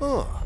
Huh.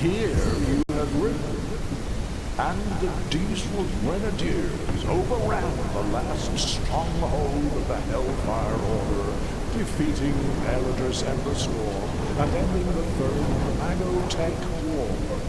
Here you had ridden, and the diesel grenadiers overran the last stronghold of the Hellfire Order, defeating Eldris and the Storm, and ending the Third Magotech War.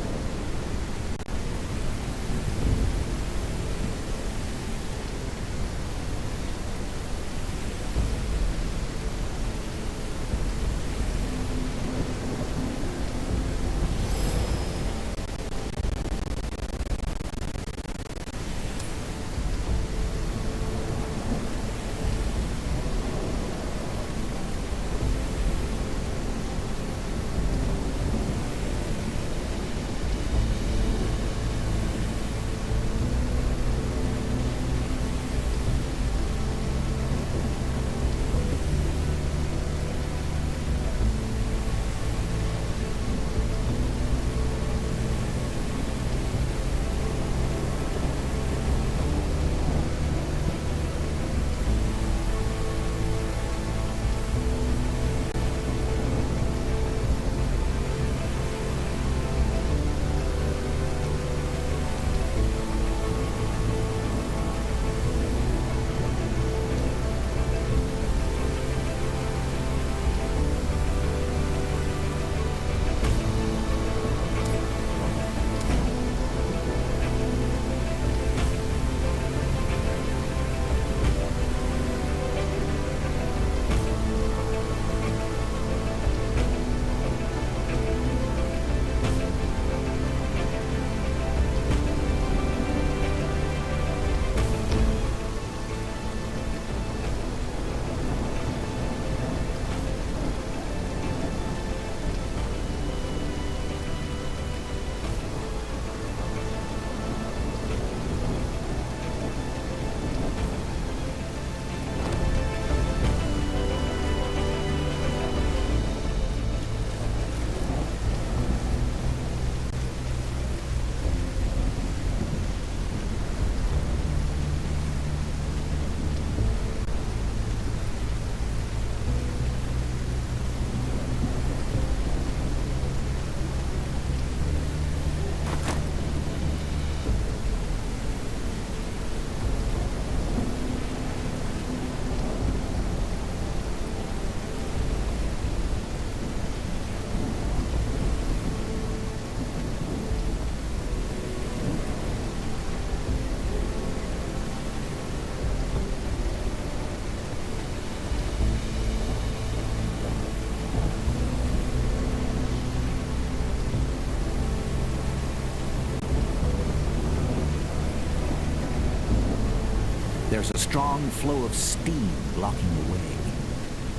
There's a strong flow of steam blocking the way.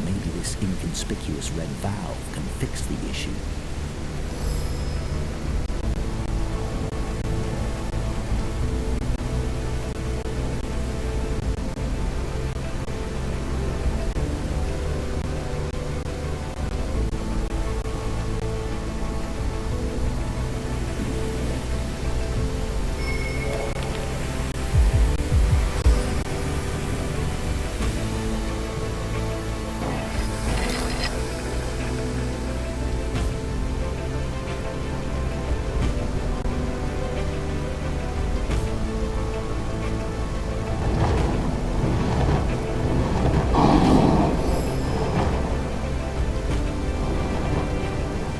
Maybe this inconspicuous red valve can fix the issue.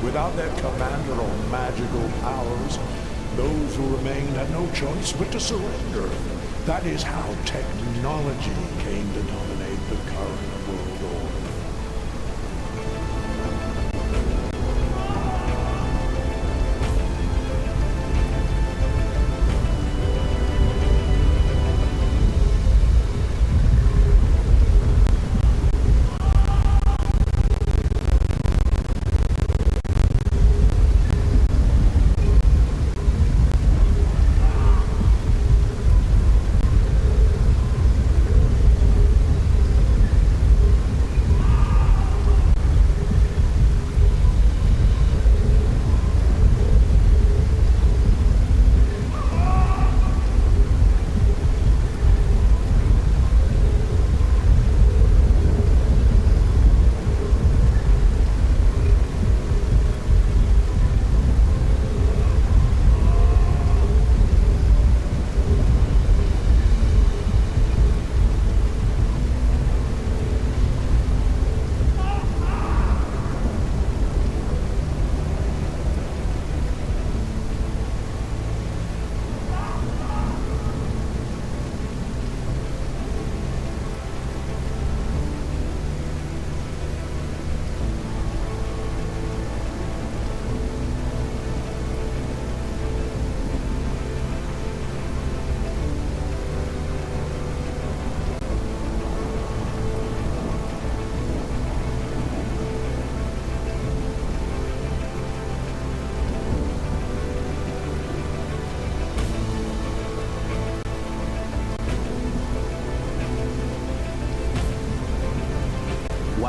Without their commander or magical powers, those who remained had no choice but to surrender. That is how technology came to dominate the current world order.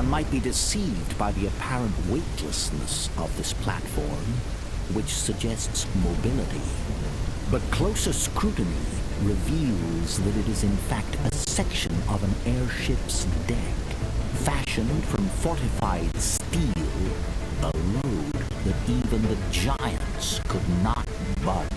One might be deceived by the apparent weightlessness of this platform, which suggests mobility. But closer scrutiny reveals that it is in fact a section of an airship's deck, fashioned from fortified steel, a load that even the giants could not budge.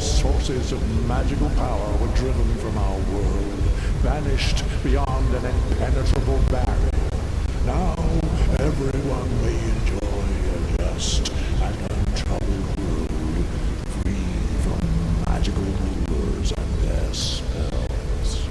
Sources of magical power were driven from our world, banished beyond an impenetrable barrier. Now everyone may enjoy a just and untroubled world, free from magical rulers and their spells.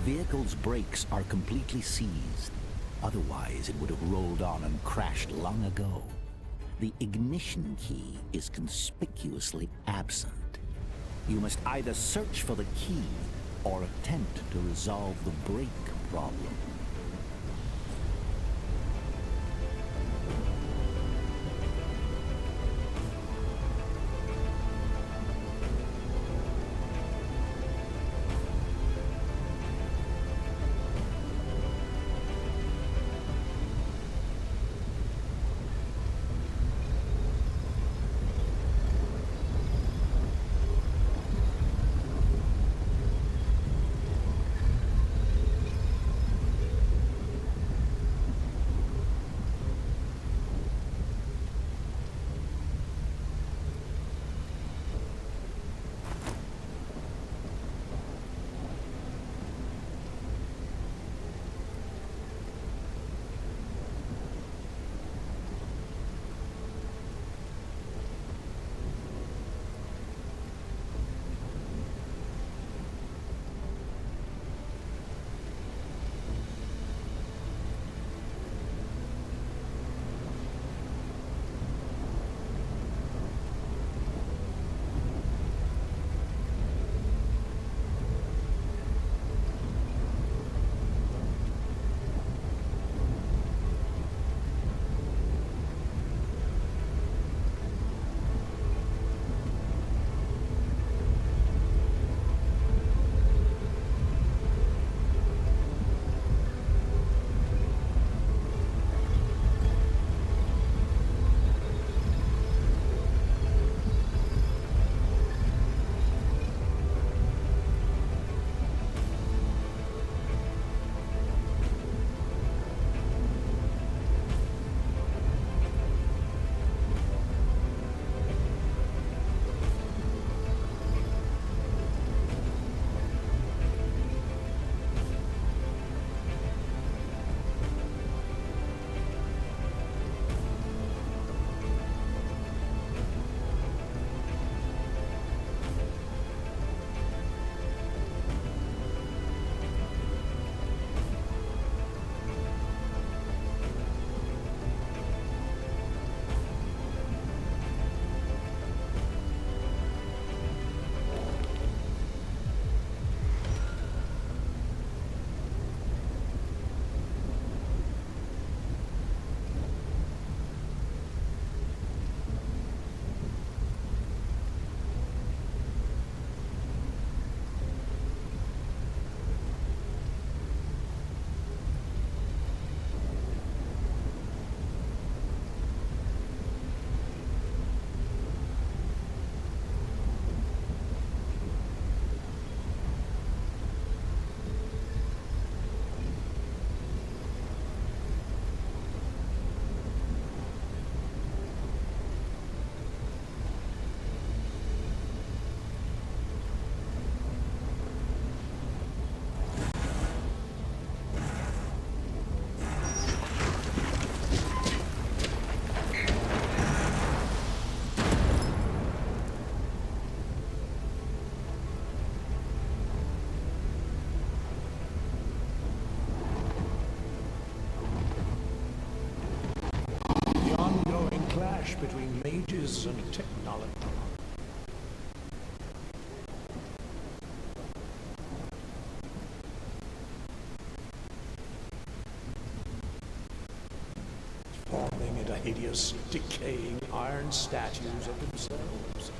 vehicle's brakes are completely seized. Otherwise, it would have rolled on and crashed long ago. The ignition key is conspicuously absent. You must either search for the key or attempt to resolve the brake problem. Clash between mages and technology. Forming into hideous, decaying iron statues of themselves.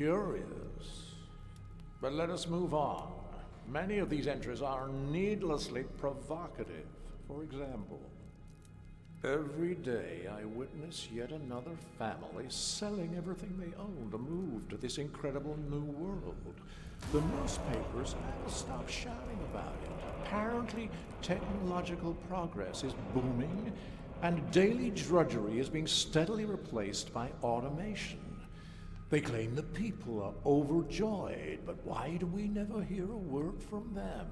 Curious. But let us move on. Many of these entries are needlessly provocative. For example, every day I witness yet another family selling everything they own to move to this incredible new world. The newspapers never stop shouting about it. Apparently, technological progress is booming, and daily drudgery is being steadily replaced by automation. They claim the people are overjoyed, but why do we never hear a word from them?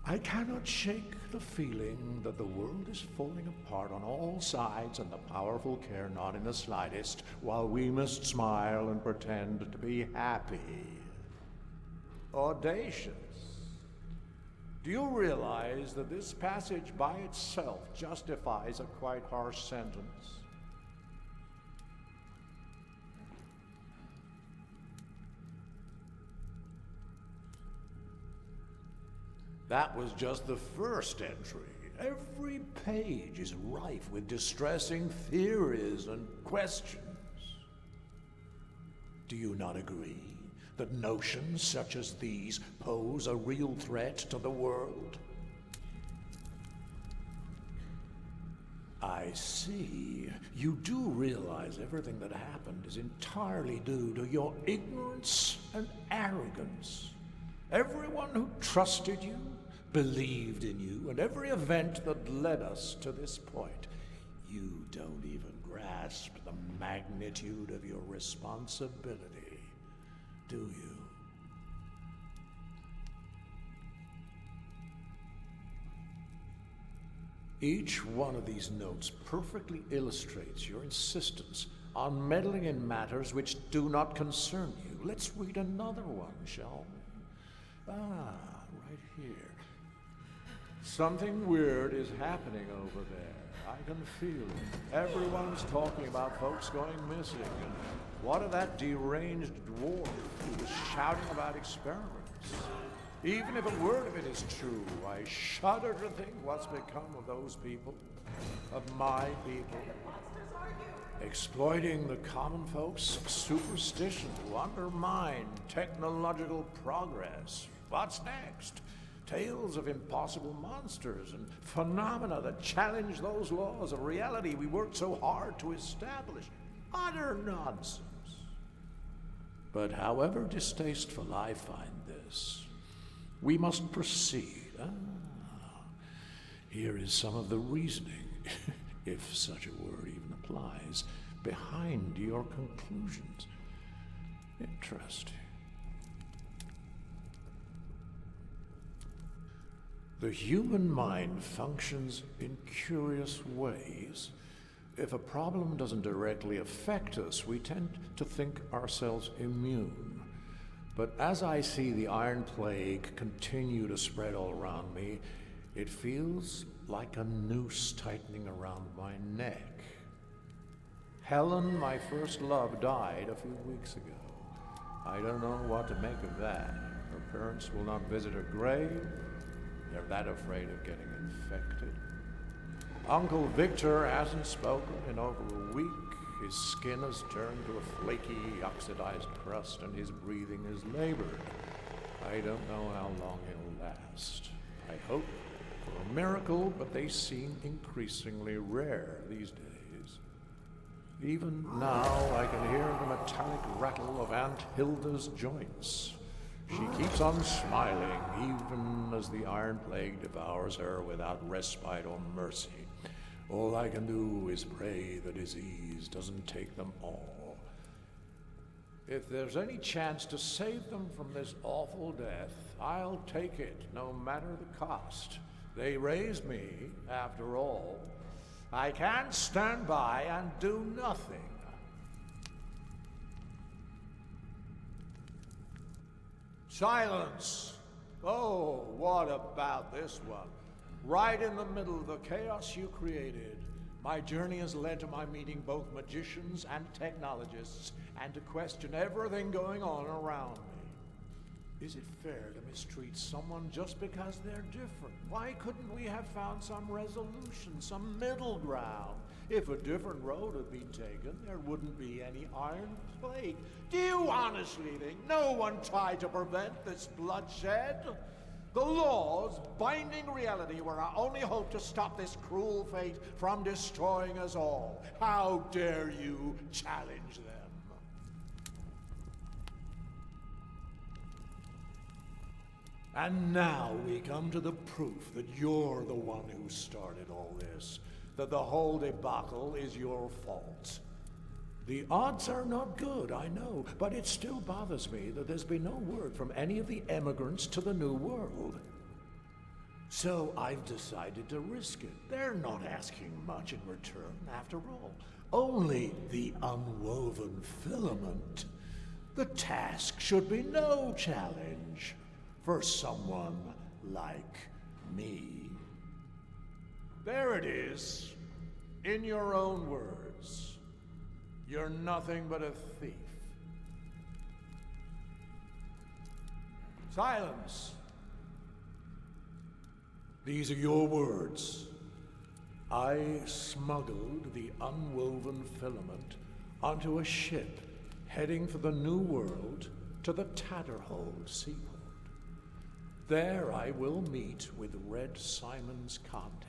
I cannot shake the feeling that the world is falling apart on all sides and the powerful care not in the slightest, while we must smile and pretend to be happy. Audacious. Do you realize that this passage by itself justifies a quite harsh sentence? That was just the first entry. Every page is rife with distressing theories and questions. Do you not agree that notions such as these pose a real threat to the world? I see. You do realize everything that happened is entirely due to your ignorance and arrogance. Everyone who trusted you, believed in you, and every event that led us to this point. You don't even grasp the magnitude of your responsibility, do you? Each one of these notes perfectly illustrates your insistence on meddling in matters which do not concern you. Let's read another one, shall we? Right here. Something weird is happening over there. I can feel it. Everyone's talking about folks going missing. And what of that deranged dwarf who was shouting about experiments? Even if a word of it is true, I shudder to think what's become of those people, of my people. Exploiting the common folks' superstition to undermine technological progress. What's next? Tales of impossible monsters and phenomena that challenge those laws of reality we worked so hard to establish. Utter nonsense. But however distasteful I find this, we must proceed. Here is some of the reasoning, if such a word even applies, behind your conclusions. Interesting. The human mind functions in curious ways. If a problem doesn't directly affect us, we tend to think ourselves immune. But as I see the Iron Plague continue to spread all around me, it feels like a noose tightening around my neck. Helen, my first love, died a few weeks ago. I don't know what to make of that. Her parents will not visit her grave. They're that afraid of getting infected. Uncle Victor hasn't spoken in over a week. His skin has turned to a flaky, oxidized crust, and his breathing is labored. I don't know how long he'll last. I hope for a miracle, but they seem increasingly rare these days. Even now, I can hear the metallic rattle of Aunt Hilda's joints. She keeps on smiling, even as the Iron Plague devours her without respite or mercy. All I can do is pray the disease doesn't take them all. If there's any chance to save them from this awful death, I'll take it, no matter the cost. They raised me, after all. I can't stand by and do nothing. Silence! Oh, what about this one? Right in the middle of the chaos you created, my journey has led to my meeting both magicians and technologists, and to question everything going on around me. Is it fair to mistreat someone just because they're different? Why couldn't we have found some resolution, some middle ground? If a different road had been taken, there wouldn't be any Iron Plague. Do you honestly think no one tried to prevent this bloodshed? The laws binding reality were our only hope to stop this cruel fate from destroying us all. How dare you challenge them? And now we come to the proof that you're the one who started all this, that the whole debacle is your fault. The odds are not good, I know, but it still bothers me that there's been no word from any of the emigrants to the New World. So I've decided to risk it. They're not asking much in return, after all. Only the unwoven filament. The task should be no challenge for someone like me. There it is, in your own words. You're nothing but a thief. Silence. These are your words. I smuggled the unwoven filament onto a ship heading for the New World to the Tatterhold seaport. There I will meet with Red Simon's contact.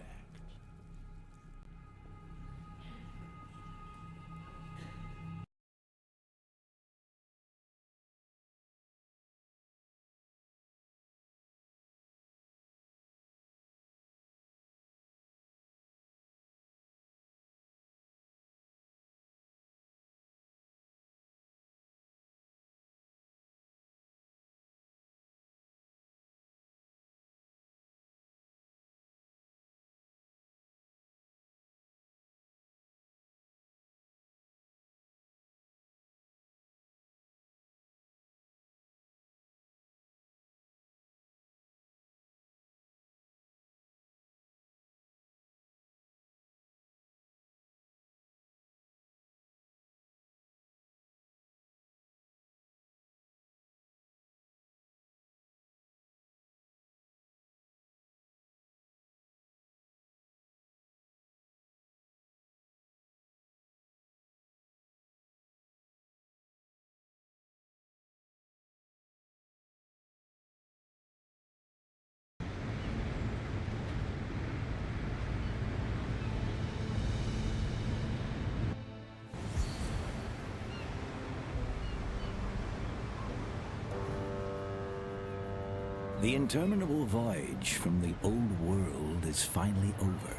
The interminable voyage from the old world is finally over,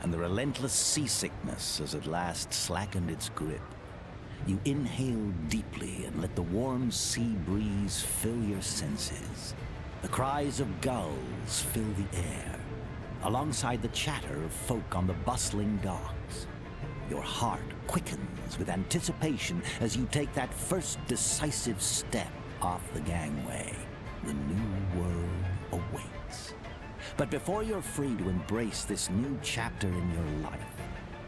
and the relentless seasickness has at last slackened its grip. You inhale deeply and let the warm sea breeze fill your senses. The cries of gulls fill the air, alongside the chatter of folk on the bustling docks. Your heart quickens with anticipation as you take that first decisive step off the gangway. The new world awaits. But before you're free to embrace this new chapter in your life,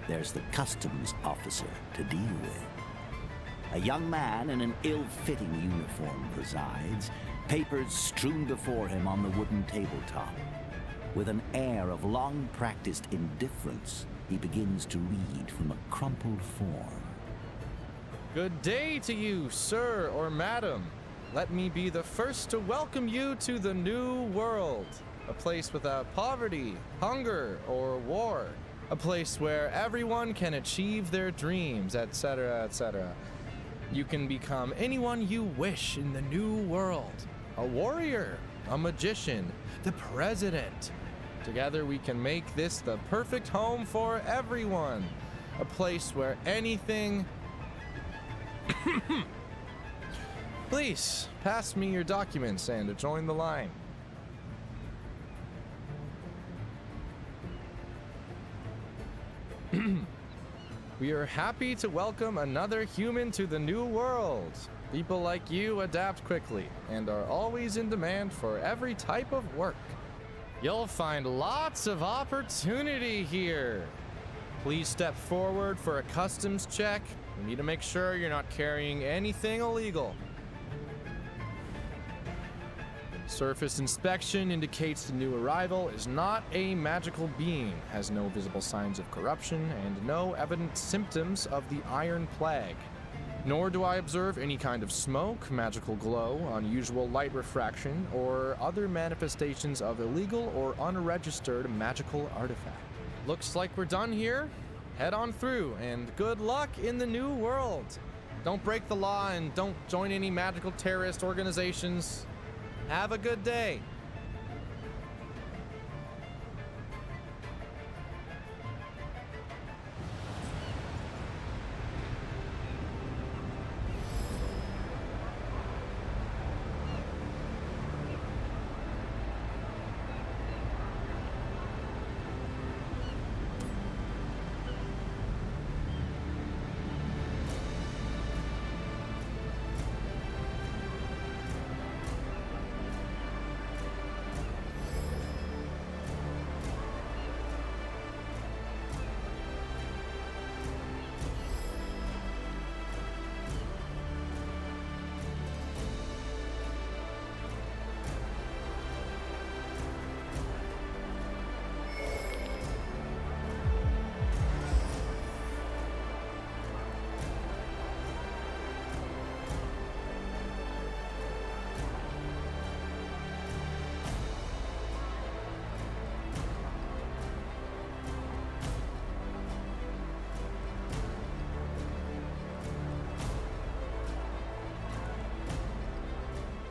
there's the customs officer to deal with. A young man in an ill-fitting uniform presides, papers strewn before him on the wooden tabletop. With an air of long-practiced indifference, he begins to read from a crumpled form. Good day to you, sir or madam. Let me be the first to welcome you to the New World, a place without poverty, hunger, or war, a place where everyone can achieve their dreams, etc., etc. You can become anyone you wish in the New World, a warrior, a magician, the president. Together we can make this the perfect home for everyone, a place where anything... Please, pass me your documents and join the line. We are happy to welcome another human to the New World. People like you adapt quickly and are always in demand for every type of work. You'll find lots of opportunity here. Please step forward for a customs check. We need to make sure you're not carrying anything illegal. Surface inspection indicates the new arrival is not a magical being, has no visible signs of corruption, and no evident symptoms of the Iron Plague. Nor do I observe any kind of smoke, magical glow, unusual light refraction, or other manifestations of illegal or unregistered magical artifact. Looks like we're done here. Head on through, and good luck in the new world. Don't break the law and don't join any magical terrorist organizations. Have a good day.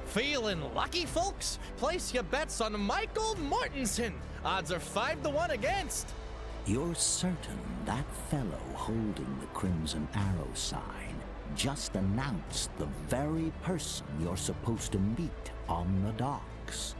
Feeling lucky, folks? Place your bets on Michael Mortensen. Odds are 5-1 against. You're certain that fellow holding the Crimson Arrow sign just announced the very person you're supposed to meet on the docks?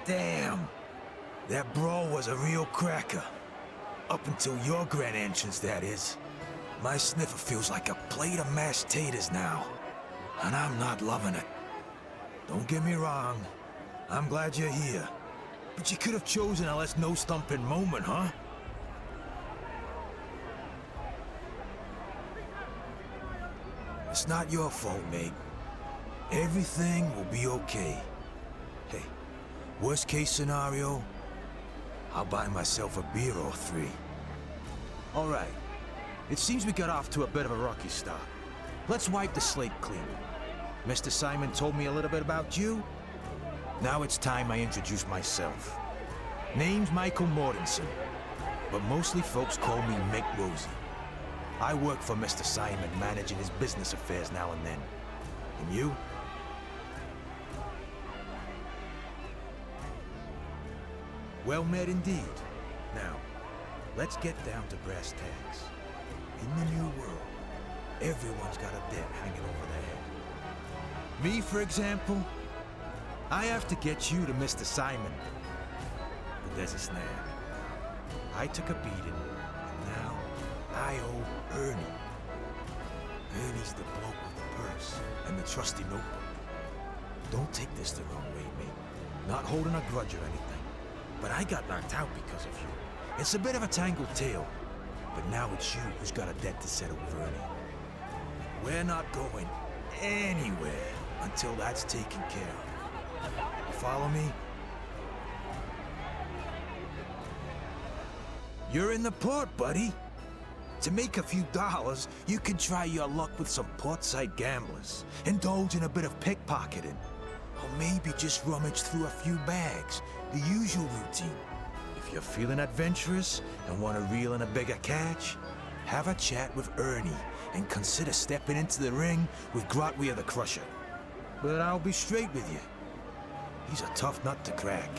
Damn! That brawl was a real cracker. Up until your grand entrance, that is. My sniffer feels like a plate of mashed taters now. And I'm not loving it. Don't get me wrong. I'm glad you're here. But you could have chosen a less no-stumping moment, huh? It's not your fault, mate. Everything will be okay. Hey, worst case scenario, I'll buy myself a beer or three. All right. It seems we got off to a bit of a rocky start. Let's wipe the slate clean. Mr. Simon told me a little bit about you. Now it's time I introduce myself. Name's Michael Mortensen, but mostly folks call me Mick Rosie. I work for Mr. Simon, managing his business affairs now and then. And you? Well met indeed. Now, let's get down to brass tacks. In the new world, everyone's got a debt hanging over their head. Me, for example, I have to get you to Mr. Simon. But there's a snag. I took a beating, and now I owe Ernie. Ernie's the bloke with the purse and the trusty notebook. Don't take this the wrong way, mate. Not holding a grudge or anything. But I got knocked out because of you. It's a bit of a tangled tale. But now it's you who's got a debt to settle with Ernie. We're not going anywhere until that's taken care of. You follow me? You're in the port, buddy. To make a few dollars, you can try your luck with some portside gamblers, indulge in a bit of pickpocketing, or maybe just rummage through a few bags, the usual routine. If you're feeling adventurous and want to reel in a bigger catch, have a chat with Ernie and consider stepping into the ring with Grotwir the Crusher. But I'll be straight with you. He's a tough nut to crack.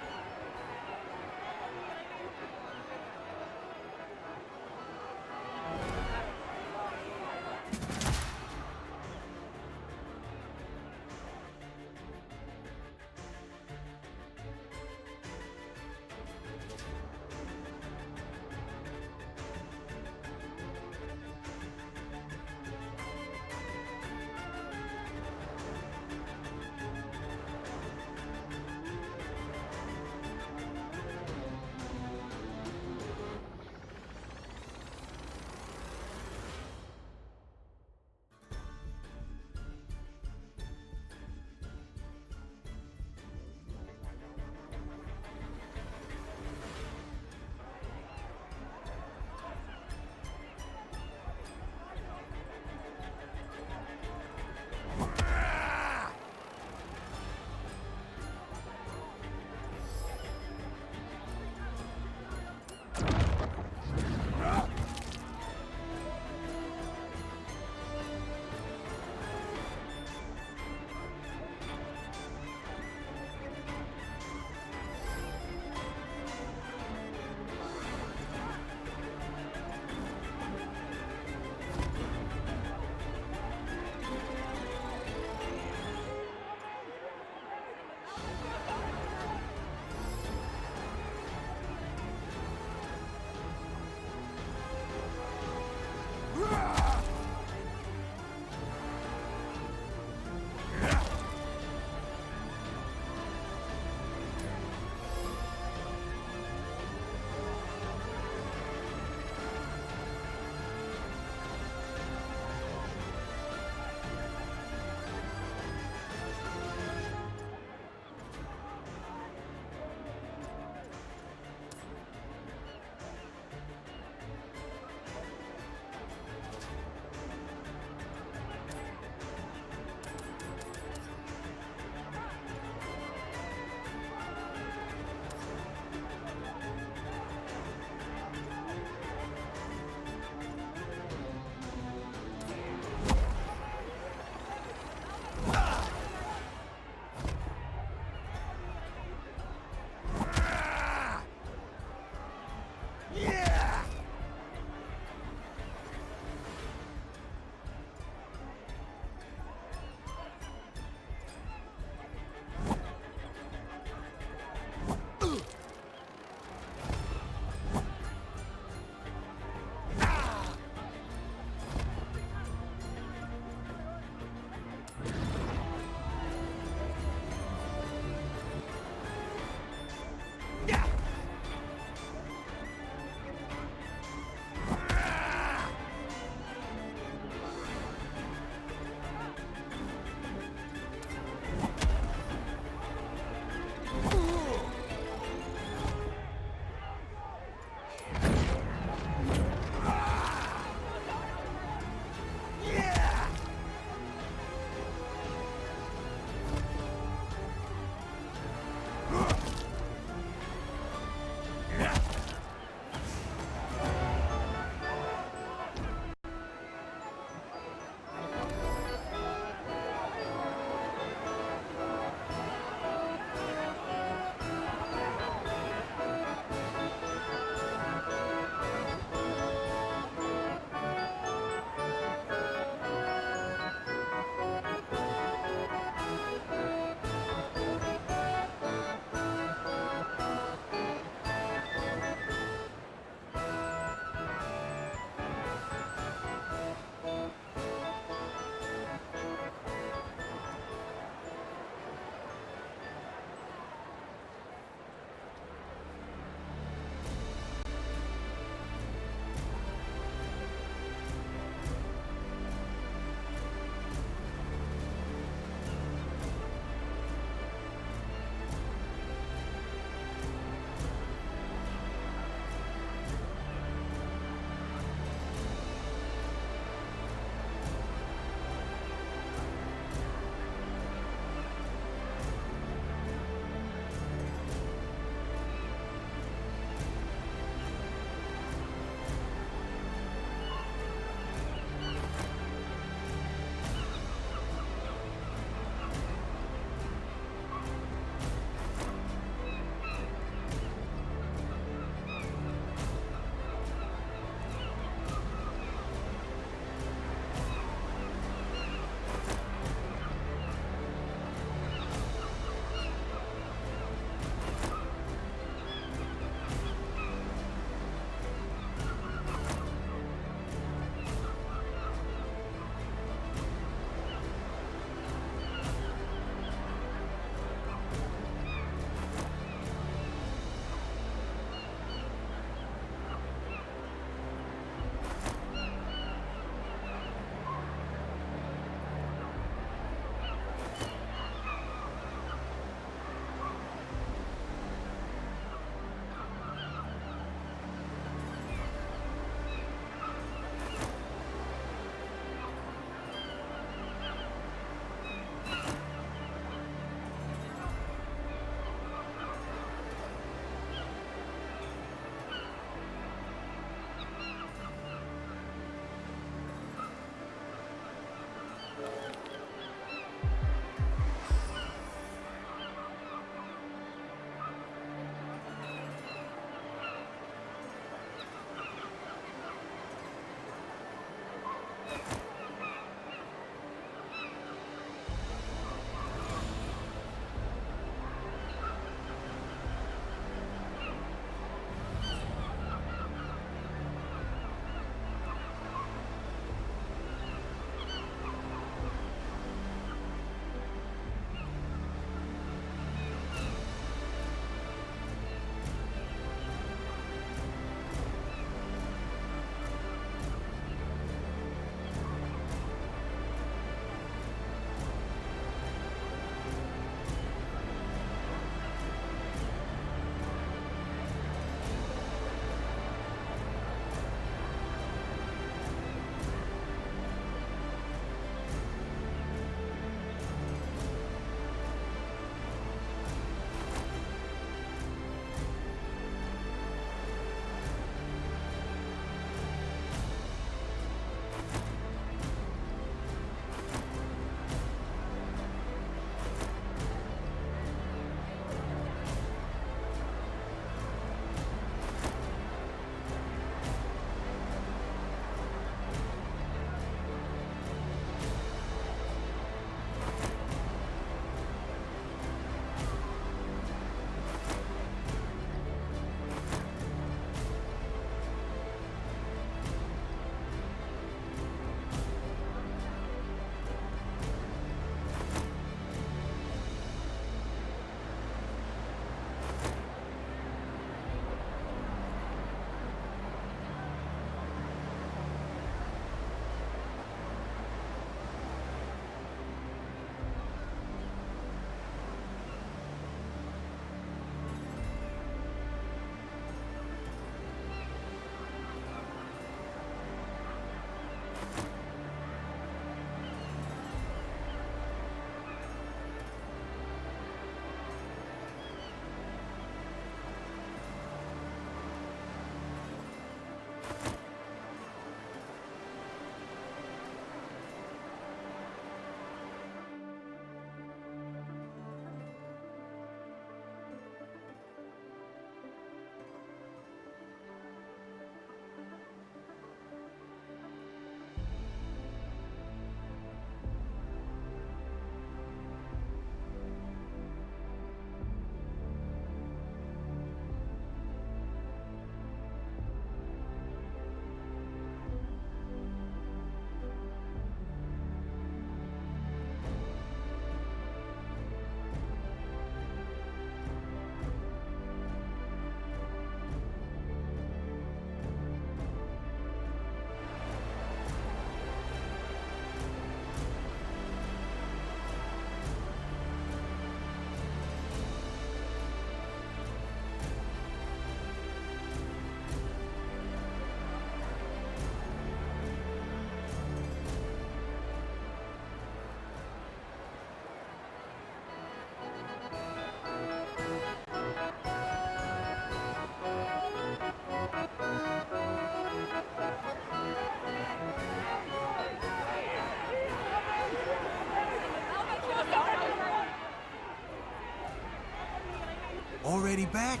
already back?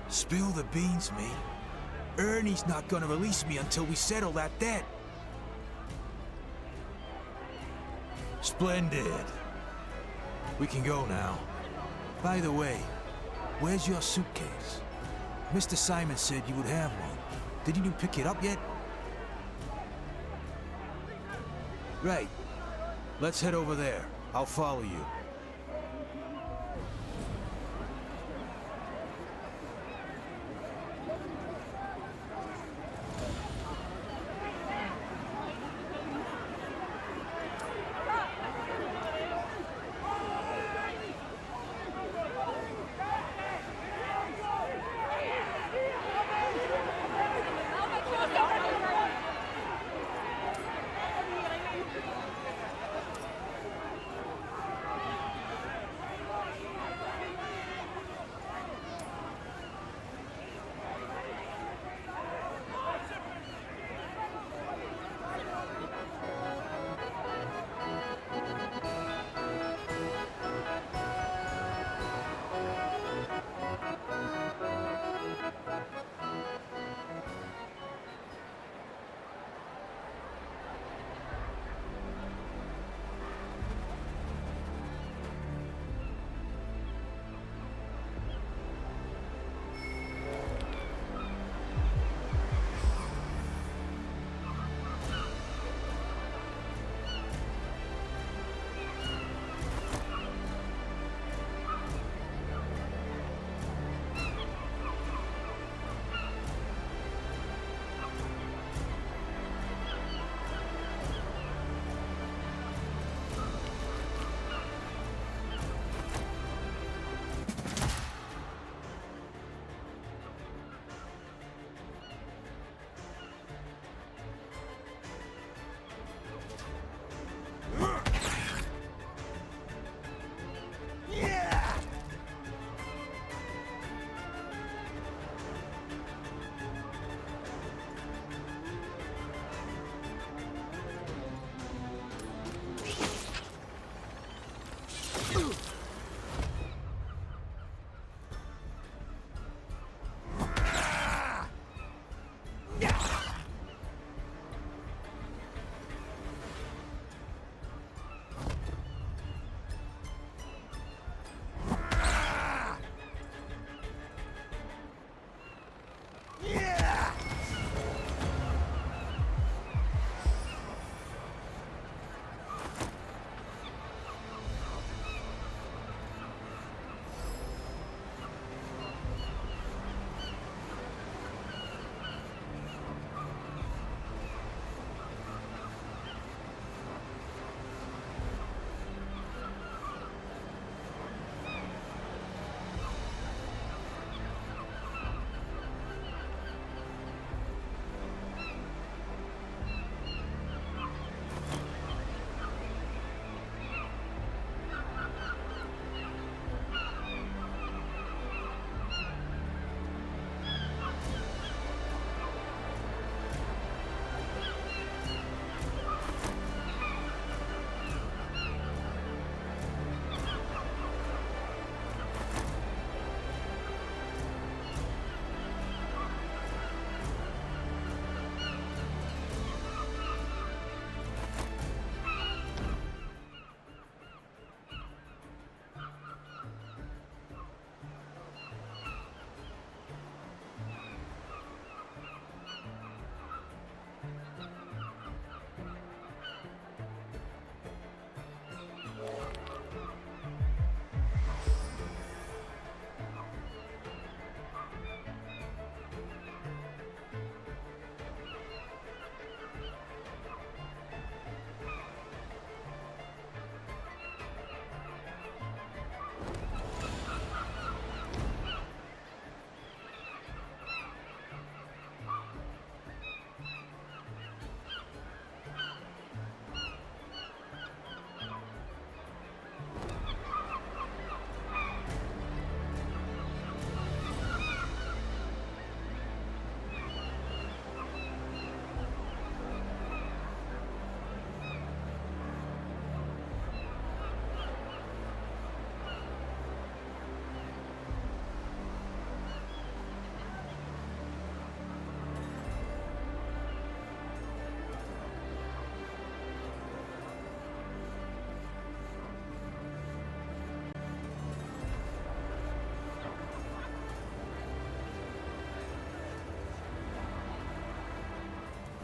Spill the beans, mate. Ernie's not gonna release me until we settle that debt. Splendid. We can go now. By the way, where's your suitcase? Mr. Simon said you would have one. Didn't you pick it up yet? Right. Let's head over there. I'll follow you.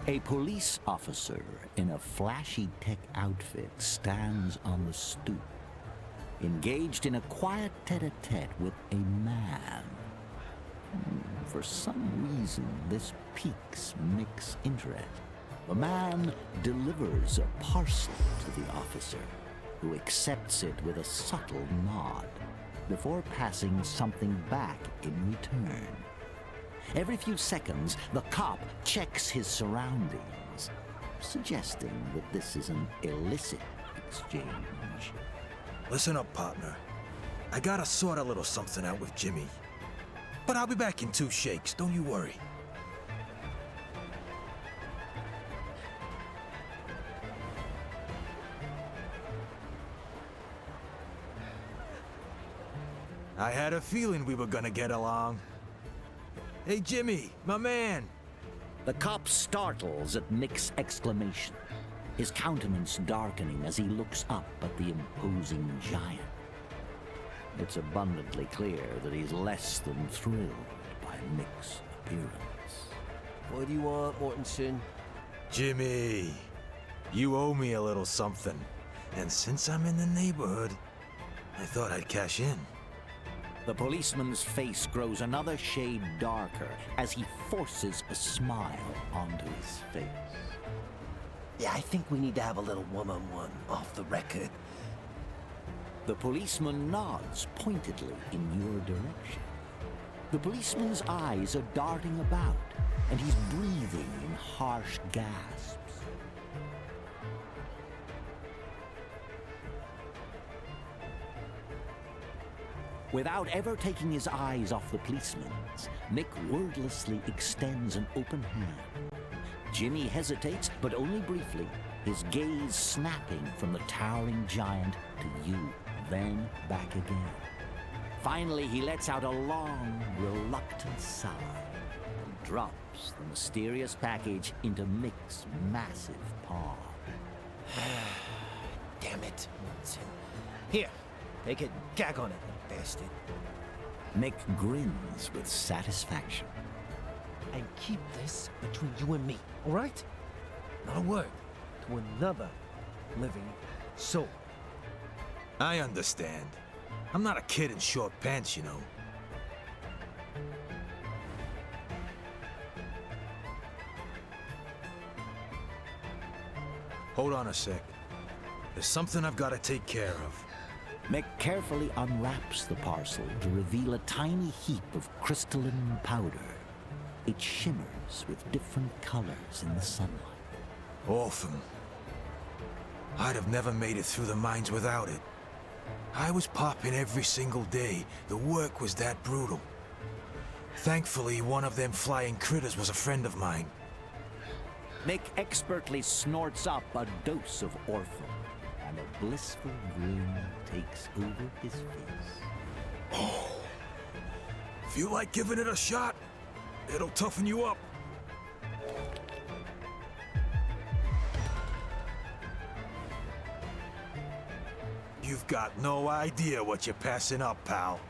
A police officer in a flashy tech outfit stands on the stoop, engaged in a quiet tete-a-tete with a man. For some reason, this piques Mick's interest. The man delivers a parcel to the officer, who accepts it with a subtle nod, before passing something back in return. Every few seconds, the cop checks his surroundings, suggesting that this is an illicit exchange. Listen up, partner. I gotta sort a little something out with Jimmy. But I'll be back in 2 shakes, don't you worry. I had a feeling we were gonna get along. Hey, Jimmy, my man. The cop startles at Mick's exclamation, his countenance darkening as he looks up at the imposing giant. It's abundantly clear that he's less than thrilled by Mick's appearance. What do you want, Mortensen? Jimmy, you owe me a little something. And since I'm in the neighborhood, I thought I'd cash in. The policeman's face grows another shade darker as he forces a smile onto his face. Yeah, I think we need to have a little one-on-one off the record. The policeman nods pointedly in your direction. The policeman's eyes are darting about, and he's breathing in harsh gasps. Without ever taking his eyes off the policeman's, Mick wordlessly extends an open hand. Jimmy hesitates, but only briefly, his gaze snapping from the towering giant to you, then back again. Finally, he lets out a long, reluctant sigh and drops the mysterious package into Mick's massive palm. Damn it, Mortensen. Here, take it, gag on it, you bastard. Mick grins with satisfaction. And keep this between you and me, all right? Not a word to another living soul. I understand. I'm not a kid in short pants, you know. Hold on a sec. There's something I've got to take care of. Mick carefully unwraps the parcel to reveal a tiny heap of crystalline powder. It shimmers with different colors in the sunlight. Orphan. I'd have never made it through the mines without it. I was popping every single day. The work was that brutal. Thankfully, one of them flying critters was a friend of mine. Mick expertly snorts up a dose of Orphan, and a blissful grin takes over his face. Feel like giving it a shot? It'll toughen you up. You've got no idea what you're passing up, pal.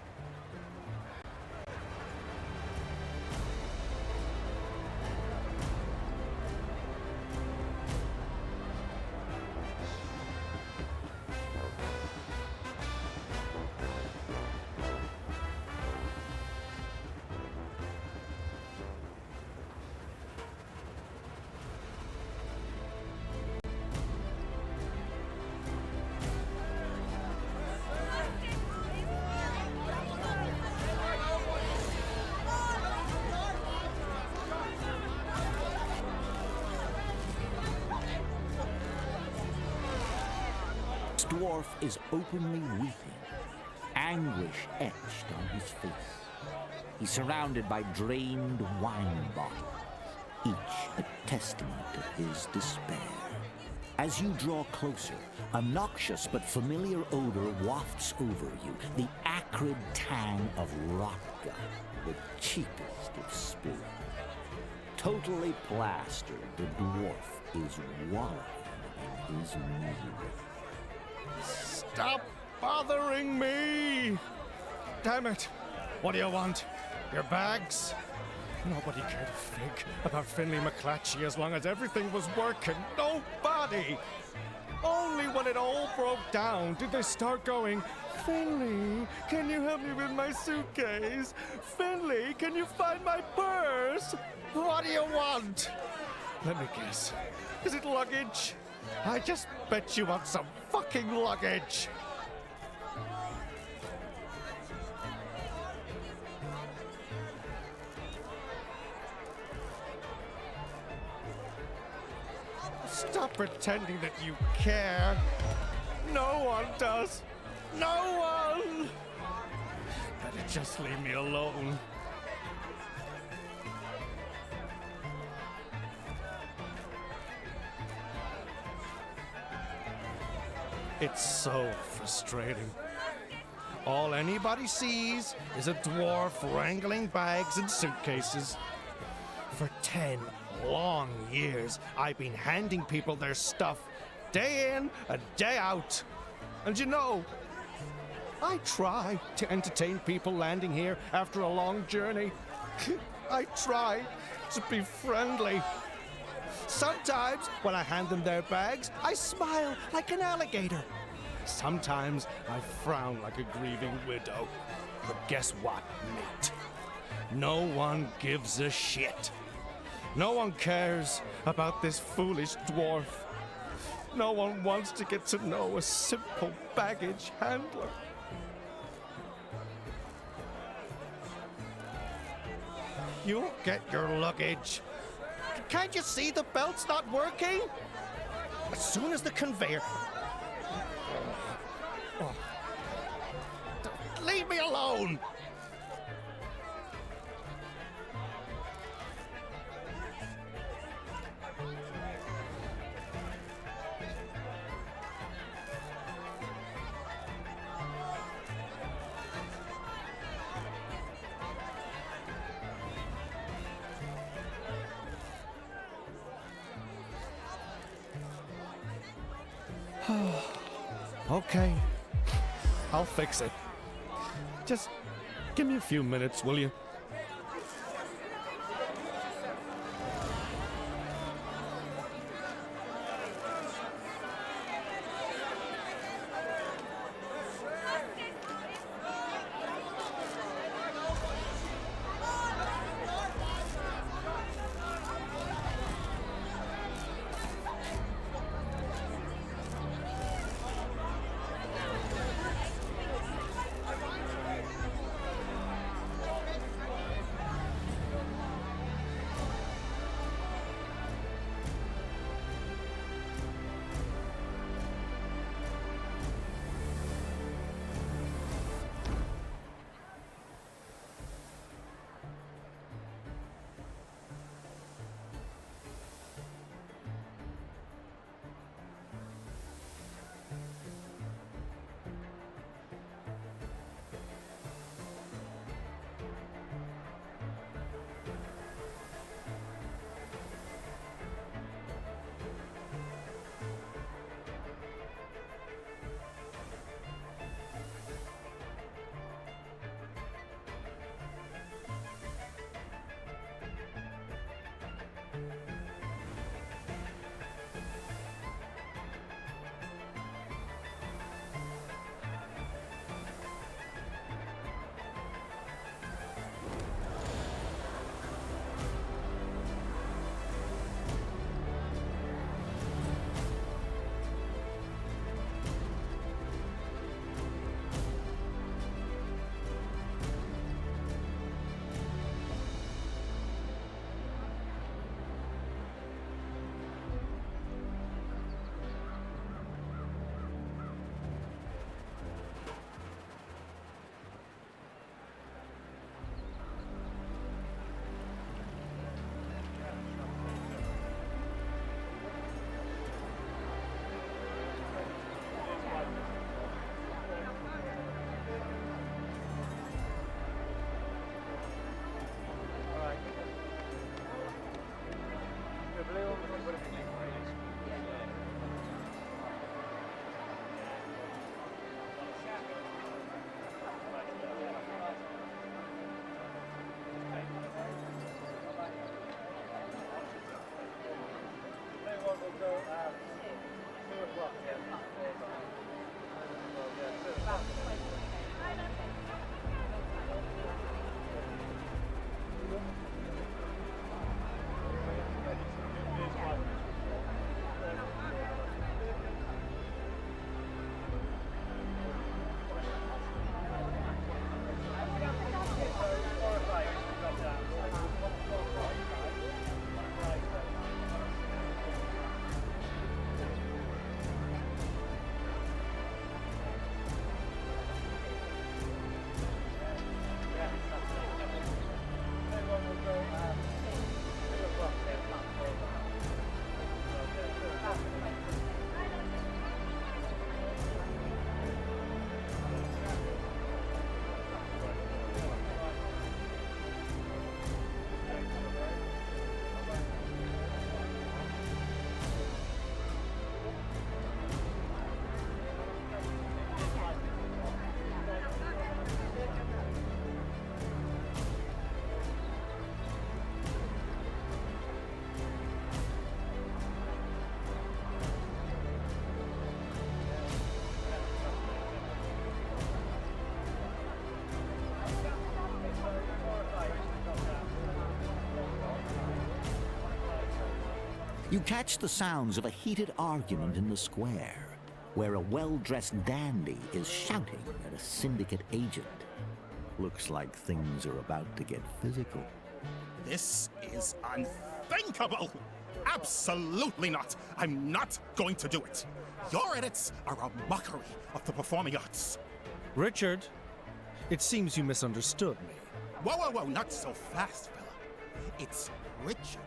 Dwarf is openly weeping, anguish etched on his face. He's surrounded by drained wine bottles, each a testament to his despair. As you draw closer, a noxious but familiar odor wafts over you, the acrid tang of rot gut, the cheapest of spirits. Totally plastered, the dwarf is wallowing in his misery. Stop bothering me! Damn it! What do you want? Your bags? Nobody cared a fig about Finley McClatchy as long as everything was working. Nobody! Only when it all broke down did they start going, Finley, can you help me with my suitcase? Finley, can you find my purse? What do you want? Let me guess. Is it luggage? I just bet you want some fucking luggage. Stop pretending that you care. No one does. No one! Better just leave me alone. It's so frustrating. All anybody sees is a dwarf wrangling bags and suitcases. For 10 long years, I've been handing people their stuff day in and day out. And you know, I try to entertain people landing here after a long journey. I try to be friendly. Sometimes, when I hand them their bags, I smile like an alligator. Sometimes, I frown like a grieving widow. But guess what, mate? No one gives a shit. No one cares about this foolish dwarf. No one wants to get to know a simple baggage handler. You'll get your luggage. Can't you see the belt's not working? As soon as the conveyor... Oh. Leave me alone! Okay, I'll fix it. Just give me a few minutes, will you? You catch the sounds of a heated argument in the square, where a well-dressed dandy is shouting at a syndicate agent. Looks like things are about to get physical. This is unthinkable! Absolutely not! I'm not going to do it! Your edits are a mockery of the performing arts. Richard, it seems you misunderstood me. Whoa, whoa, whoa, not so fast, fella. It's Richard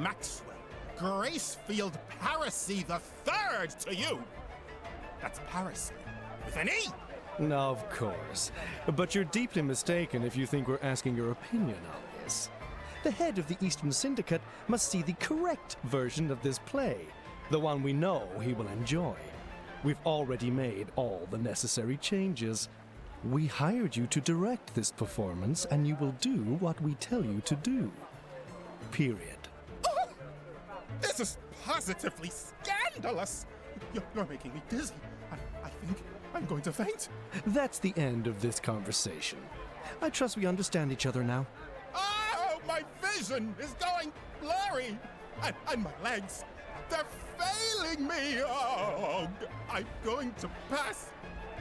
Maxwell Gracefield Parisi III to you! That's Parisi with an E! Of course. But you're deeply mistaken if you think we're asking your opinion on this. The head of the Eastern Syndicate must see the correct version of this play, the one we know he will enjoy. We've already made all the necessary changes. We hired you to direct this performance, and you will do what we tell you to do. Period. Oh! This is positively scandalous! You're making me dizzy. I think I'm going to faint. That's the end of this conversation. I trust we understand each other now. Oh, my vision is going blurry! And my legs, they're failing me! Oh, I'm going to pass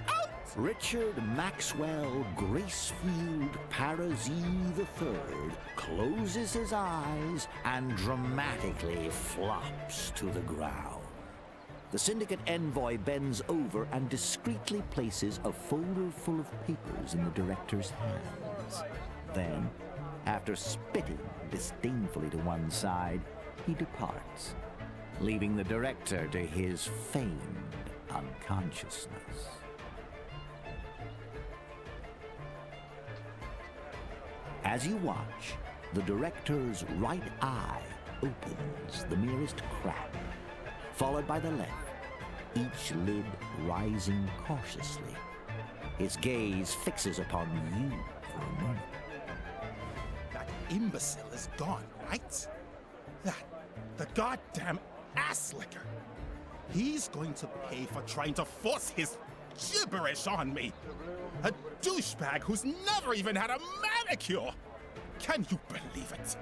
out! Richard Maxwell Gracefield Parisi III closes his eyes and dramatically flops to the ground. The Syndicate envoy bends over and discreetly places a folder full of papers in the director's hands. Then, after spitting disdainfully to one side, he departs, leaving the director to his feigned unconsciousness. As you watch, the director's right eye opens the merest crack, followed by the left, each lid rising cautiously. His gaze fixes upon you for a moment. That imbecile is gone, right? The goddamn ass licker. He's going to pay for trying to force his gibberish on me. A douchebag who's never even had a manicure. Can you believe it?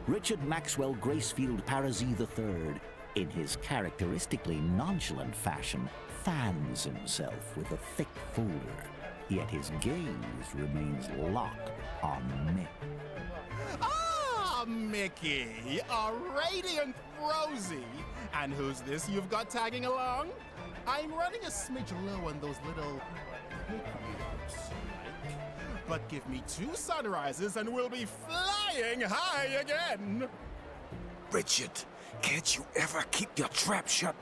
Richard Maxwell Gracefield Parisi III, in his characteristically nonchalant fashion, fans himself with a thick folder, yet his gaze remains locked on Mick. Ah, Mickey, a radiant Rosie. And who's this you've got tagging along? I'm running a smidge low on those little pick-me-ups, like. But give me 2 sunrises and we'll be flying high again. Richard, can't you ever keep your trap shut?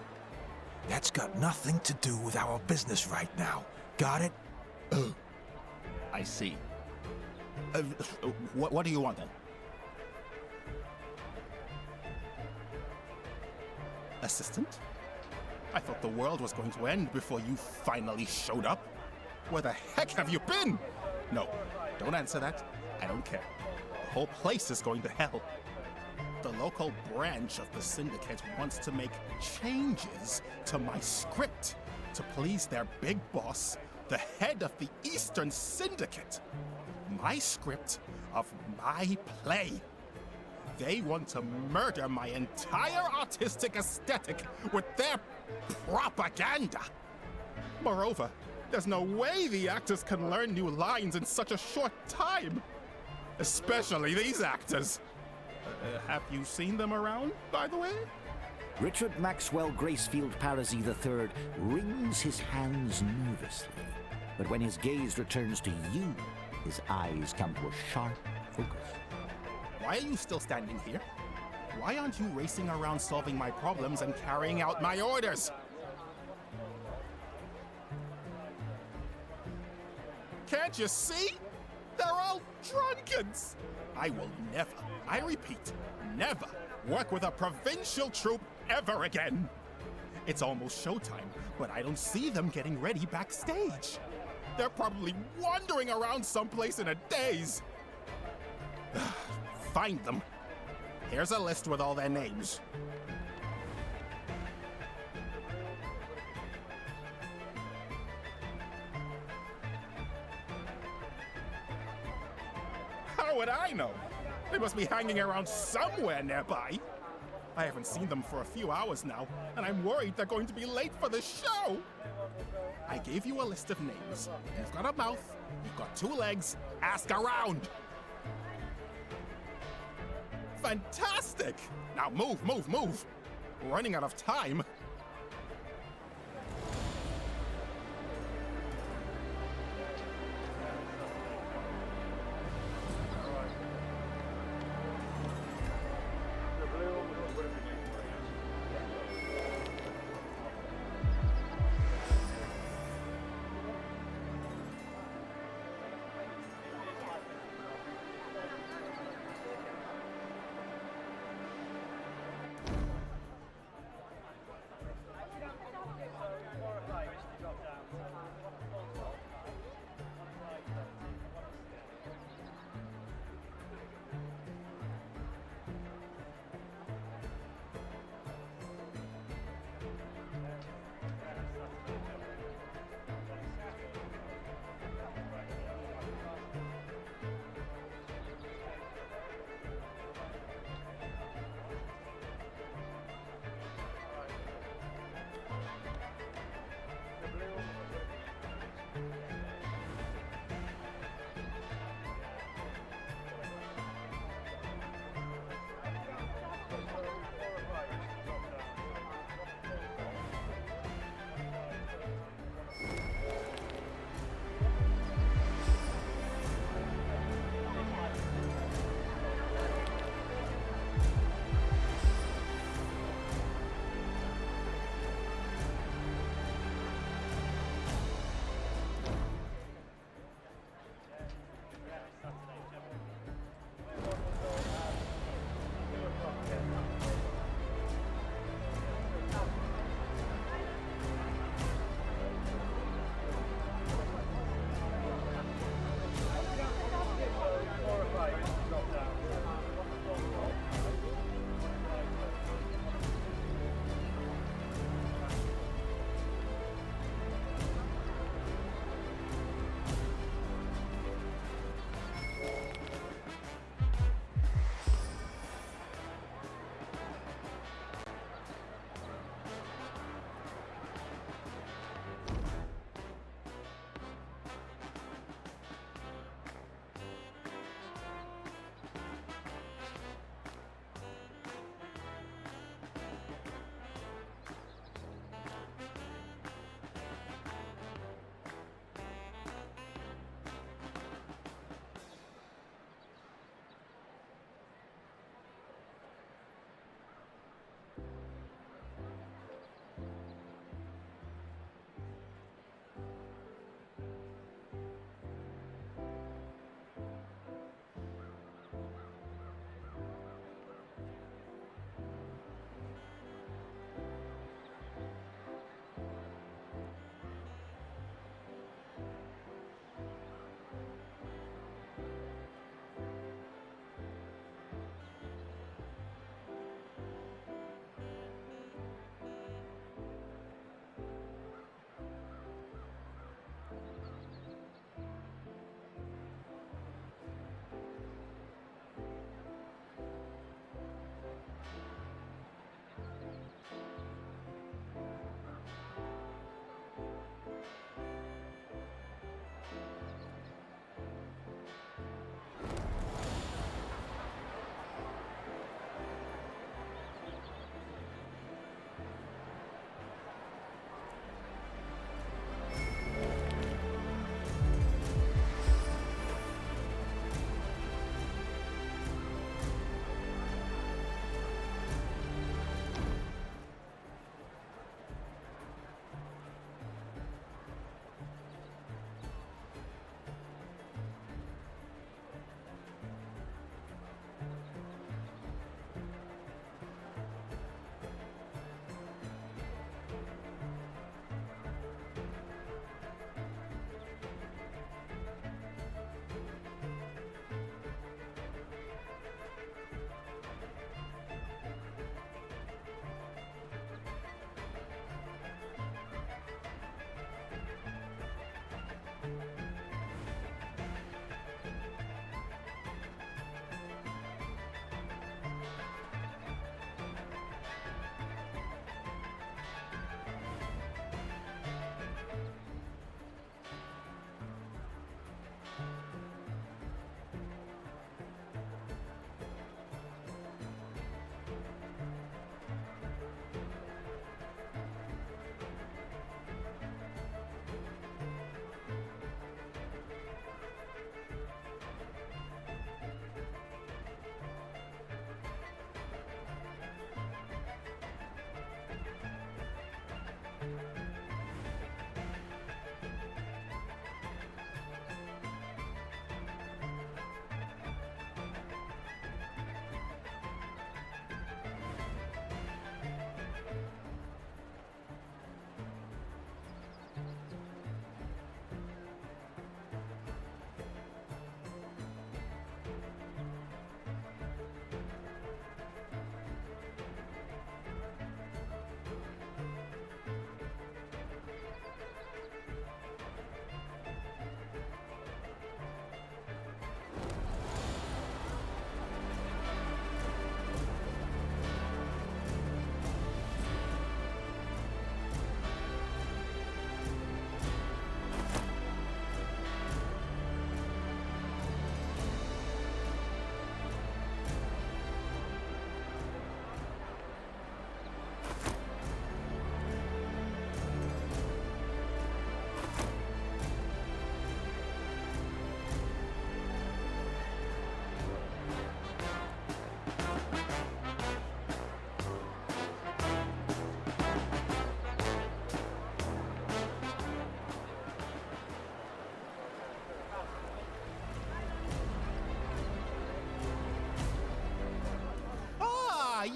That's got nothing to do with our business right now. Got it? I see. What do you want then? Assistant? I thought the world was going to end before you finally showed up. Where the heck have you been? No, don't answer that. I don't care. The whole place is going to hell. The local branch of the Syndicate wants to make changes to my script to please their big boss, the head of the Eastern Syndicate. My script of my play. They want to murder my entire artistic aesthetic with their propaganda. Moreover, there's no way the actors can learn new lines in such a short time. Especially these actors. Have you seen them around, by the way? Richard Maxwell Gracefield Parisi III wrings his hands nervously, but when his gaze returns to you, his eyes come to a sharp focus. Why are you still standing here? Why aren't you racing around solving my problems and carrying out my orders? Can't you see? They're all drunkards. I will never, I repeat, never work with a provincial troupe ever again. It's almost showtime, but I don't see them getting ready backstage. They're probably wandering around someplace in a daze. Find them. Here's a list with all their names. How would I know? They must be hanging around somewhere nearby. I haven't seen them for a few hours now, and I'm worried they're going to be late for the show! I gave you a list of names. You've got a mouth, you've got 2 legs, ask around! Fantastic! Now move, move, move! We're running out of time.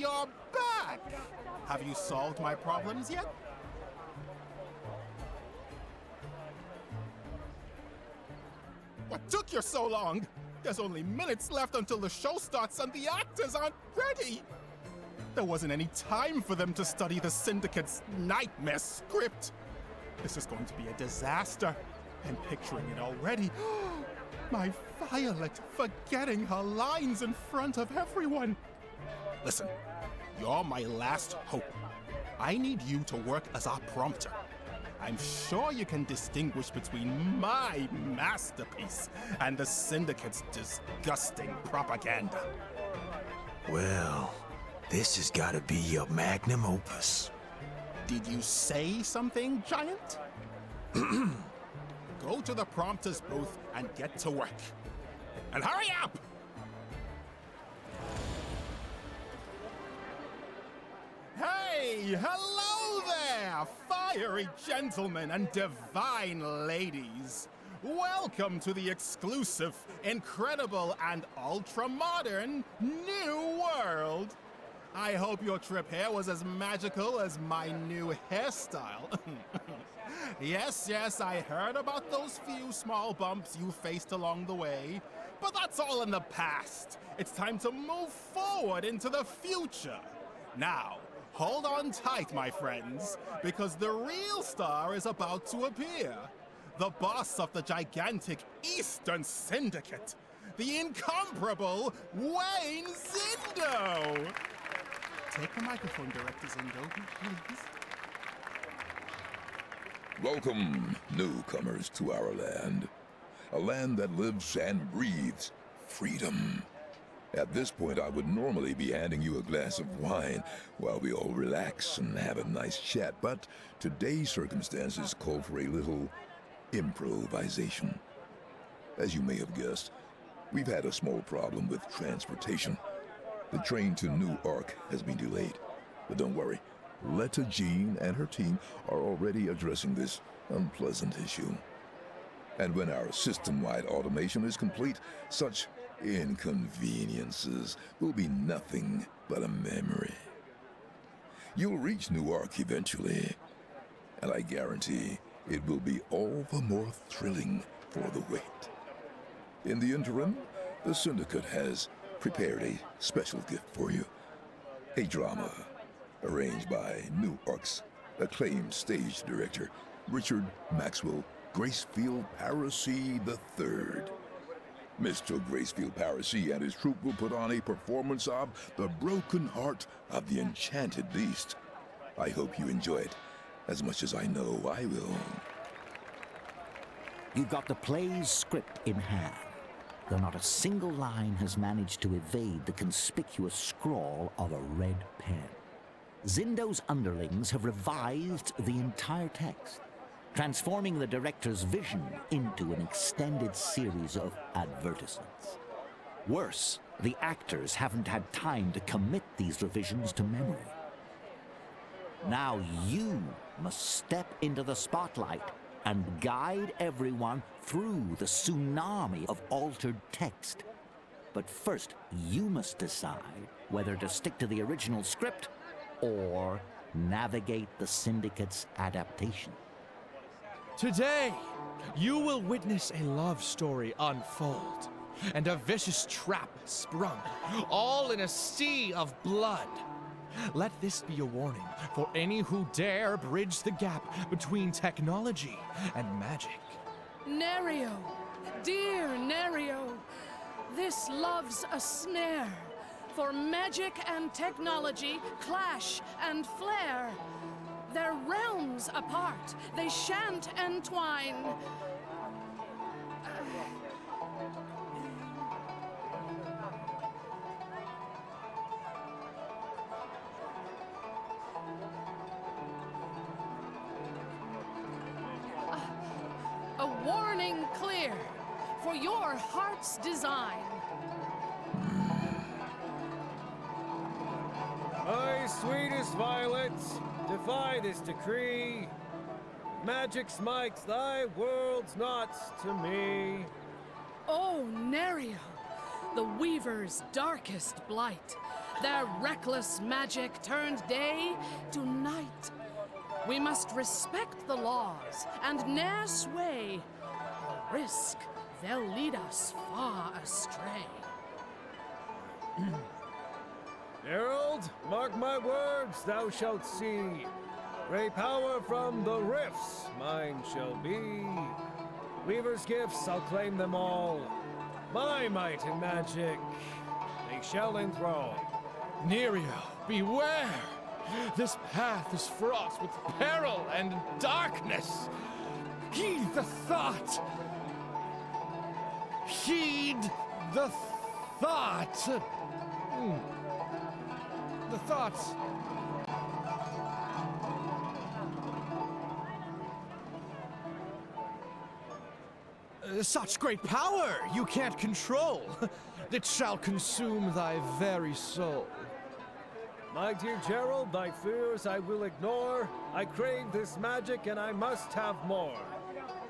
you're back! Have you solved my problems yet? What took you so long? There's only minutes left until the show starts and the actors aren't ready! There wasn't any time for them to study the Syndicate's nightmare script. This is going to be a disaster. I'm picturing it already. My Violet forgetting her lines in front of everyone. Listen, you're my last hope. I need you to work as our prompter. I'm sure you can distinguish between my masterpiece and the Syndicate's disgusting propaganda. Well, this has got to be your magnum opus. Did you say something, Giant? Go to the prompter's booth and get to work. And hurry up! Hey, hello there, fiery gentlemen and divine ladies. Welcome to the exclusive, incredible, and ultra-modern New World. I hope your trip here was as magical as my new hairstyle. Yes, I heard about those few small bumps you faced along the way, but that's all in the past. It's time to move forward into the future. Now, hold on tight, my friends, because the real star is about to appear. The boss of the gigantic Eastern Syndicate, the incomparable Wayne Zindo! Take the microphone, Director Zindo, please. Welcome, newcomers, to our land. A land that lives and breathes freedom. At this point, I would normally be handing you a glass of wine while we all relax and have a nice chat, but today's circumstances call for a little improvisation. As you may have guessed, we've had a small problem with transportation. The train to New Ark has been delayed, but don't worry. Letta Jean and her team are already addressing this unpleasant issue. And when our system-wide automation is complete, such inconveniences will be nothing but a memory. You'll reach New Ark eventually, and I guarantee it will be all the more thrilling for the wait. In the interim, the Syndicate has prepared a special gift for you. A drama arranged by New Ark's acclaimed stage director, Richard Maxwell Gracefield Parisi III. Mr. Gracefield Parisi and his troupe will put on a performance of The Broken Heart of the Enchanted Beast. I hope you enjoy it as much as I know I will. You've got the play's script in hand, though not a single line has managed to evade the conspicuous scrawl of a red pen. Zindo's underlings have revised the entire text, transforming the director's vision into an extended series of advertisements. Worse, the actors haven't had time to commit these revisions to memory. Now you must step into the spotlight and guide everyone through the tsunami of altered text. But first, you must decide whether to stick to the original script or navigate the Syndicate's adaptation. Today, you will witness a love story unfold, and a vicious trap sprung, all in a sea of blood. Let this be a warning for any who dare bridge the gap between technology and magic. Nerio, dear Nerio, this love's a snare. For magic and technology clash and flare. They're realms apart, they shan't entwine. A warning clear for your heart's design. I, sweetest violets, defy this decree. Magic smites thy world's knots to me. Oh, Nerio, the Weaver's darkest blight, Their reckless magic turned day to night. We must respect the laws and ne'er sway, or risk they'll lead us far astray. Herald, mark my words, thou shalt see. Great power from the rifts mine shall be. Weaver's gifts, I'll claim them all. My might and magic, they shall enthrall. Nerio, beware! This path is fraught with peril and darkness. Heed the thought! Heed the thought! The thoughts. Such great power you can't control. It shall consume thy very soul. My dear Gerald, thy fears I will ignore. I crave this magic and I must have more.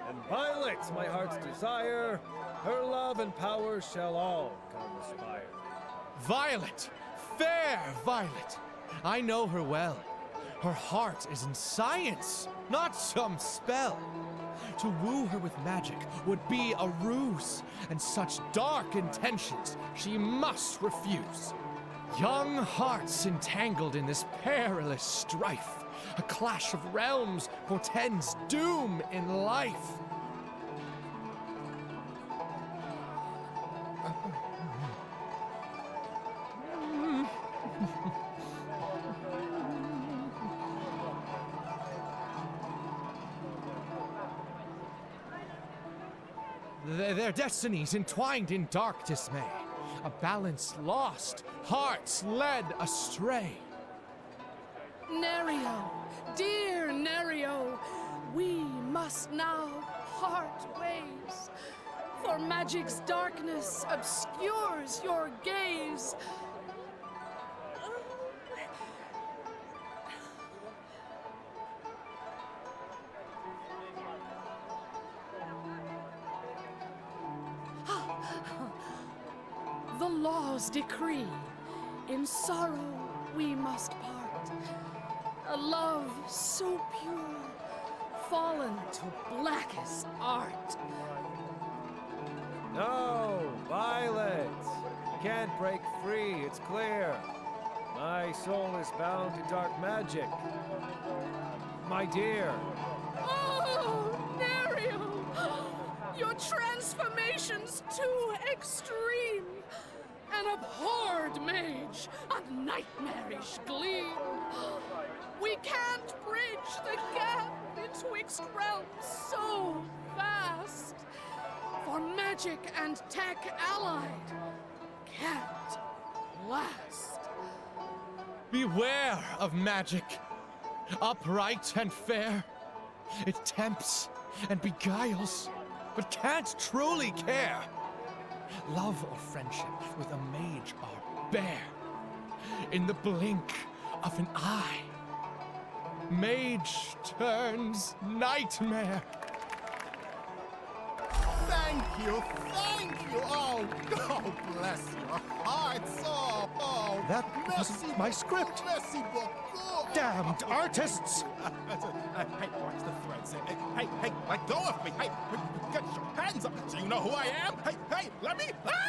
And Violet's my heart's desire. Her love and power shall all conspire. Violet! Fair Violet! I know her well. Her heart is in science, not some spell. To woo her with magic would be a ruse, and such dark intentions she must refuse. Young hearts entangled in this perilous strife. A clash of realms portends doom in life. Their destinies entwined in dark dismay. A balance lost, hearts led astray. Nerio, dear Nerio, we must now part ways. For magic's darkness obscures your gaze. The laws decree, in sorrow we must part. A love so pure, fallen to blackest art. No, Violet! You can't break free, it's clear. My soul is bound to dark magic. My dear. Oh, Nerio! Your transformation's too extreme. An abhorred mage, a nightmarish gleam. We can't bridge the gap betwixt realms so vast. For magic and tech allied can't last. Beware of magic, upright and fair. It tempts and beguiles, but can't truly care. Love or friendship with a mage are bare. In the blink of an eye, mage turns nightmare. Thank you, thank you. Oh, God bless your hearts. Oh, That merci wasn't my script. Merci beaucoup. Damned artists! Hey, watch the threads. Hey, let go of me. Hey, get your hands up. Do you know who I am? Hey, let me. Ah!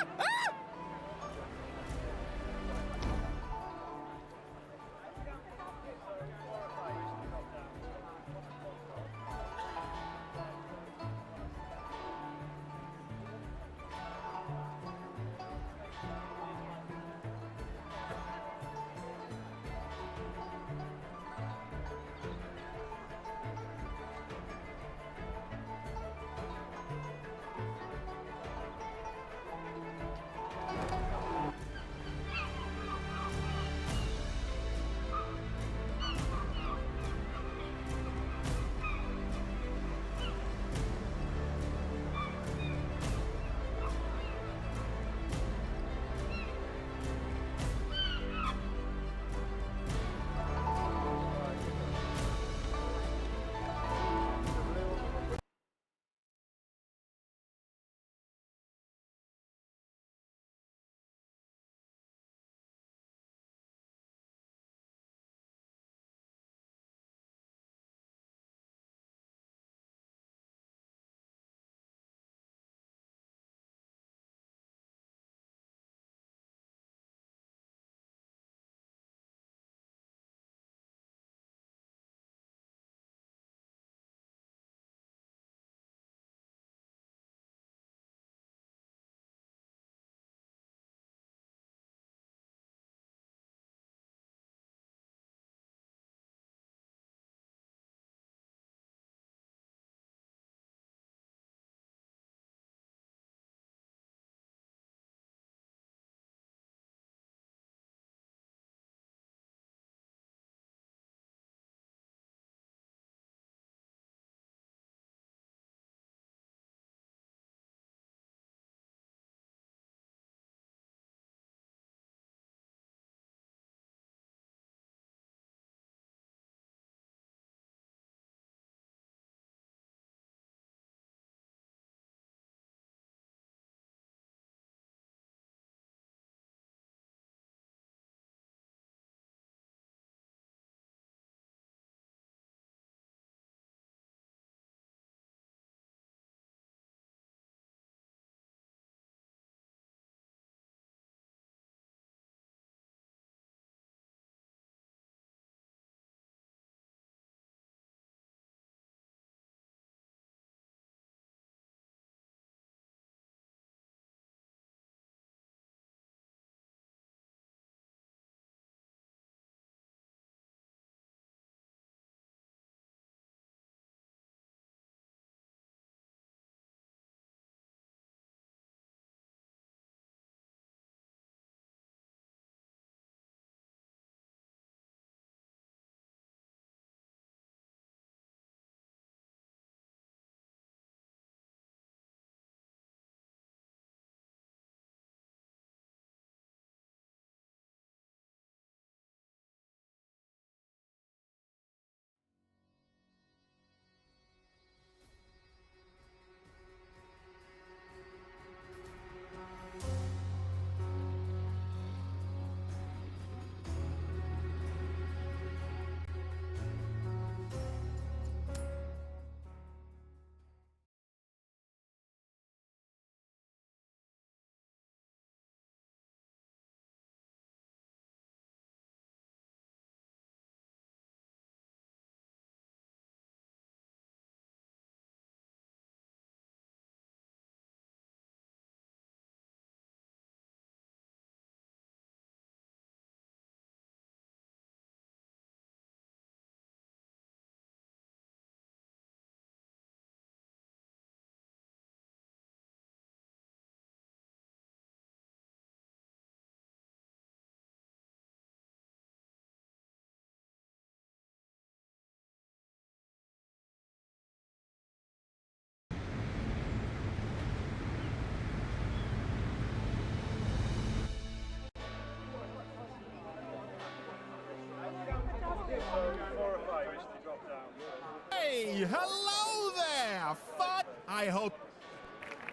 Hey, hello there, Fud. I hope.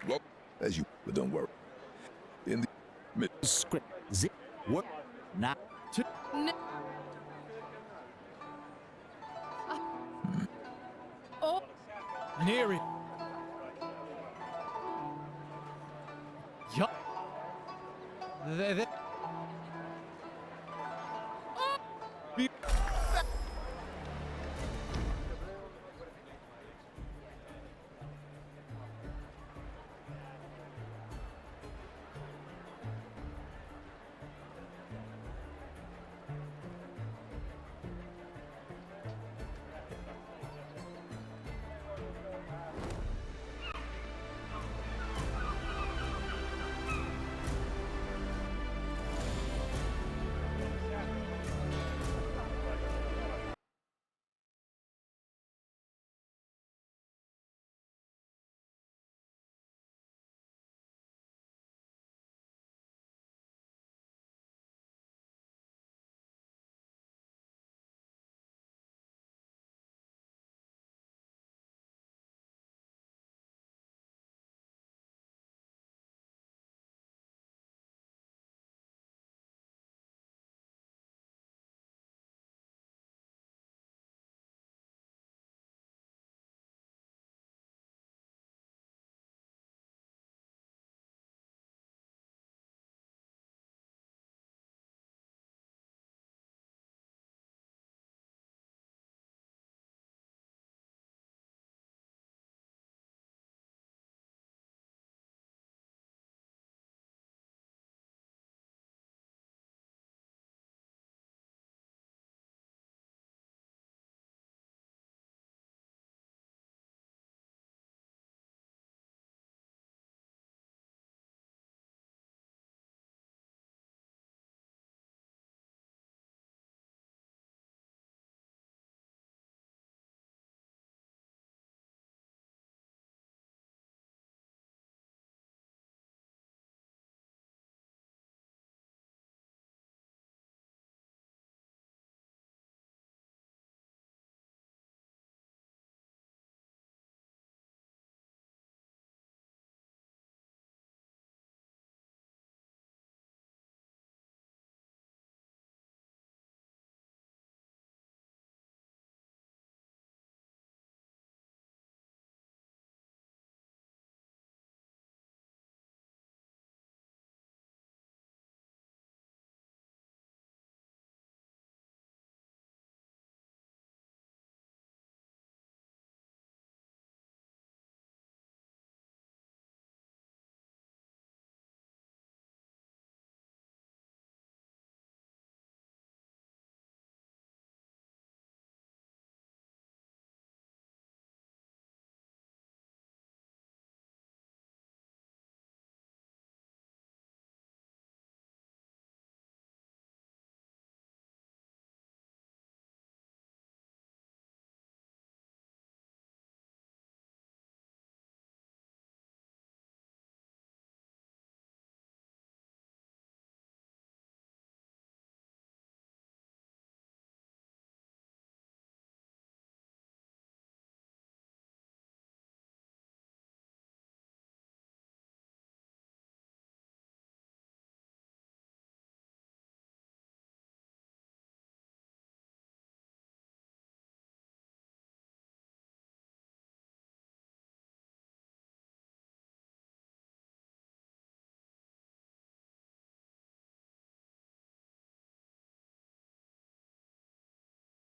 Well, as you, but don't worry. In the mid Script. Zip. What? Not. Oh, Near it. Yup.